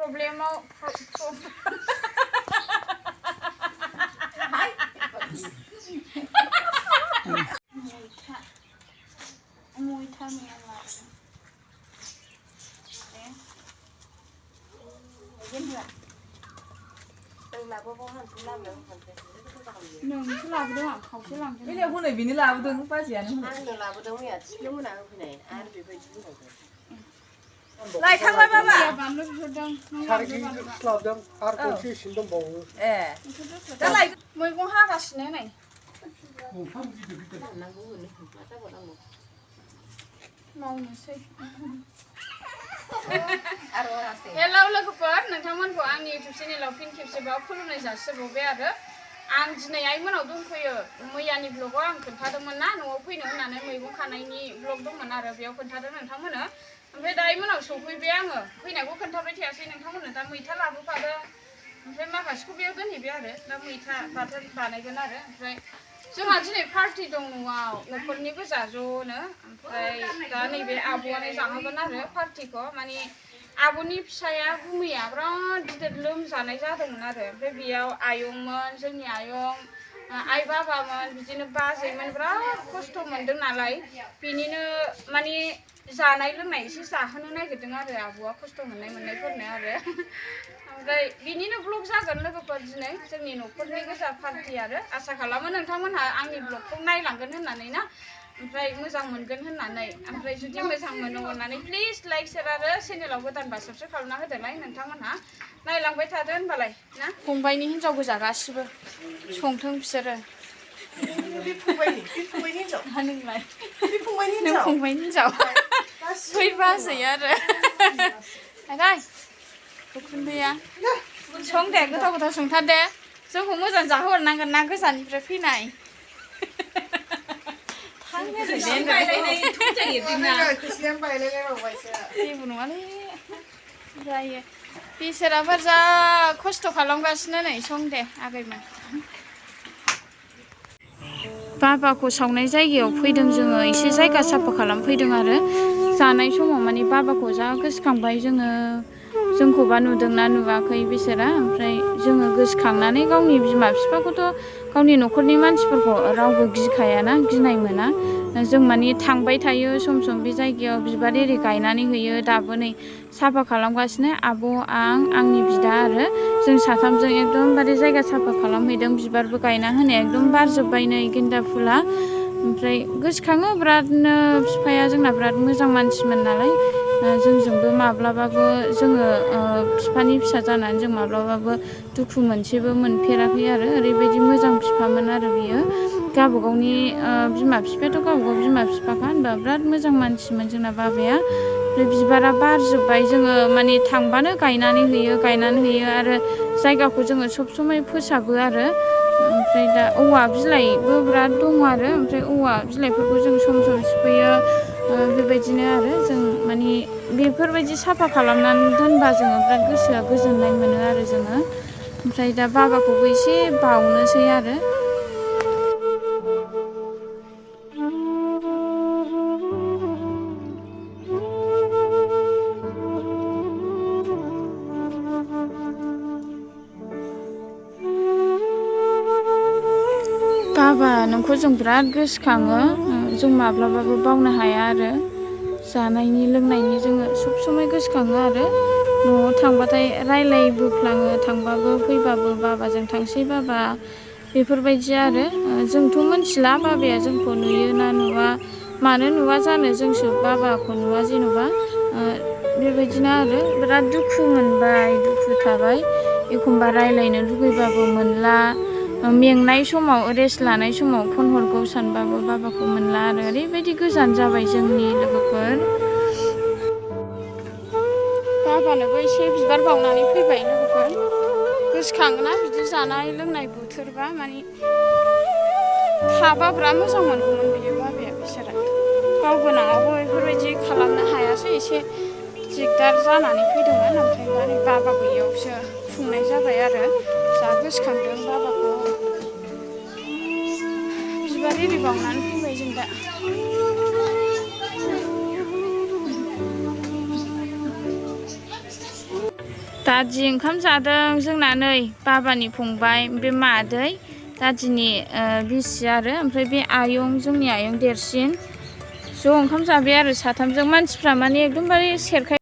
problemaव मैथा मेला नोंसो लाबोदों आं खावसे लांदों बेलाय हनै बिनो लाबोदों बाजैयानो हनै आंनो लाबोदों मैया थिखिनो मोना होफैनाय आरो बेबायदि बुंबावदों लायखांबाय बाबा बानलु बिहरदों सारगिं लाबोदों आरो गंसे एसे दंबावो ए दा लाय मैगं हागासिनो नै दंफां गिदिर गिदिर दाननांगौ होनो मा जाबावनांगौ मावनोसै आरो हेलौ लोगोफोर नोंथांमोनखौ आंनि इउटुब चेनेलाव फिन खेबसेबाव खुलुमनाय जासिहरबाय आरो आं दिनै आइमोनाव दंफैयो मैयानि ब्लगाव आं खोन्थादोंमोन ना न'आव फैनो होननानै मैगं खानायनि ब्लग दंमोन आरो बेयाव खोन्थादों नोंथांमोननो ओमफ्राय दा आइमोनाव सफैबाय आङो फैनायखौ खोन्थाबाय थायासै नोंथांमोननो दा मैथा लाबोफादों ओमफ्राय माखासेखौ बेयाव दोनहैबाय आरो दा मैथा बाथोन बानायगोन आरो ओमफ्राय जोंहा दिनै पार्टि दं न'आव न'खरनि गोजा ज'नो ओमफ्राय दा नैबे आब'आनो जाहोगोन आरो पार्टिखौ माने आब'नि फिसाया गुमैया बिराद गिदिर लोमजानाय जादोंमोन आरो ओमफ्राय बेयाव आयंमोन जोंनि आयं आइ बाबामोन बिदिनो बाजैमोन बिराद खस्थ' मोनदों नालाय बिनिनो माने जानाय लोंनाय एसे जाहोनो नागिरदों आरो आब'आ खस्थ' मोननायफोरनो आरो ओमफ्राय बिनिनो ब्लग जागोन लोगोफोर दिनै जोंनि न'खरनि गोजा पार्टि आरो आसा खालामो नोंथांमोनहा आंनि ब्लगखौ नायलांगोन होननानै ना ओमफ्राय मोजां मोनगोन होननानै ओमफ्राय जुदि मोजां मोनो अननानै प्लिज लाइक शेयार आरो चेनेलाव गोदानबा साबस्क्राइब खालामना होदोलाय नोंथांमोनहा नायलांबाय थादो होनबालाय ना फंबायनि हिनजाव गोजा गासिबो संथों बिसोरो बे फंबायनि हिनजाव नोंलाय बे फंबायनि नों हिनजाव फंबायनि हिनजाव फै बाजै आरो आदै उखुन्दैया सं दे गोथाव गोथाव संथार दे जोंखौ मोजां जाहोहरनांगोन ना गोजाननिफ्राय फैनाय जेबो नङालै जायो बिसोराबो जा खस्थ' खालामगासिनो नै सं दे आगैमोन बाबाखौ सावनाय जायगायाव फैदों जोङो एसे जायगा साफा खालामफैदों आरो जानाय समाव माने बाबाखौ जा गोसोखांबाय जोंखौबा नुदोंना नुवाखै बिसोरा ओमफ्राय जोङो गोसोखांनानै गावनि बिमा बिफाखौथ' गावनि न'खरनि मानसिफोरखौ रावबो गिखायाना गिनाय मोना जों माने थांबाय थायो सम सम बे जायगायाव बिबार एरि गायनानै होयो दाबो नै साफा खालामगासिनो आब' आंनि बिदा आरो जों साथामजों एकदमबारे जायगा साफा खालामहैदों बिबारबो गायना होनाया एकदम बारजोब्बाय नै गेन्दा फुला ओमफ्राय गोसोखाङो बिरादनो बिफाया जोंना बिराद मोजां मानसिमोन नालाय जोंजोंबो माब्लाबाबो जोङो बिफानि फिसा जानानै जों माब्लाबाबो दुखु मोनसेबो मोनफेराखै आरो ओरैबायदि मोजां बिफामोन आरो बियो गावबा गावनि बिमा बिफायाथ' गावबा गाव बिमा बिफाखा होनबा बिराद मोजां मानसिमोन जोंना बाबाया ओमफ्राय बिबारा बारजोब्बाय जोङो माने थांबानो गायनानै होयो आरो जायगाखौ जोङो सब समाय फोसाबो आरो ओमफ्राय दा औवा बिलाइबो बिराद दङ आरो ओमफ्राय औवा बिलाइफोरखौ जों सम सम सिफैयो बेबायदिनो आरो जों माने बेफोरबायदि साफा खालामनानै दोनबा जोङो बिराद गोसोआ गोजोननाय मोनो आरो जोङो ओमफ्राय दा बाबाखौबो एसे बावनोसै आरो बाबा नोंखौ जों बिराद गोसोखाङो जों माब्लाबाबो बावनो हाया आरो जानायनि लोंनायनि जोङो सब समाय गोसोखाङो आरो न'आव थांबाथाय रायलायबोफ्लाङो थांबाबो फैबाबो बाबाजों थांसै बाबा बेफोरबायदि आरो जोंथ' मिथिला बाबाया जोंखौ नुयो ना नुवा मानो नुवा जानो जोंसो बाबाखौ नुवा जेन'बा बेबायदिनो आरो बिराद दुखु मोनबाय दुखु थाबाय एखमबा रायलायनो लुगैबाबो मोनला मेंनाय समाव रेस्ट लानाय समाव फन हरगौ सानबाबो बाबाखौ मोनला आरो ओरैबायदि गोजान जाबाय जोंनि लोगोफोर बाबानोबो एसे बिबार बावनानै फैबाय लोगोफोर गोसोखाङोना बिदि जानाय लोंनाय बोथोरबा माने थाबा बिराद मोजां मोनगौमोन बियो बाबाया बिसोरा गाव गोनाङावबो बेफोरबायदि खालामनो हायासै एसे दिगदार जानानै फैदोंमोन ओमफ्राय दा नै बाबा गैयियावसो खुंनाय जाबाय आरो जा गोसोखांदों बाबाखौ बिबार एरि बावनानै फैबाय जों दा दादि ओंखाम जादों जोंना नै बाबानि फंबाय बे मादै दादिनि बिसि आरो ओमफ्राय बे आयं जोंनि आयं देरसिन ज' ओंखाम जाबाय आरो साथामजों मानसिफ्रा माने एकदमबारे सेरखाय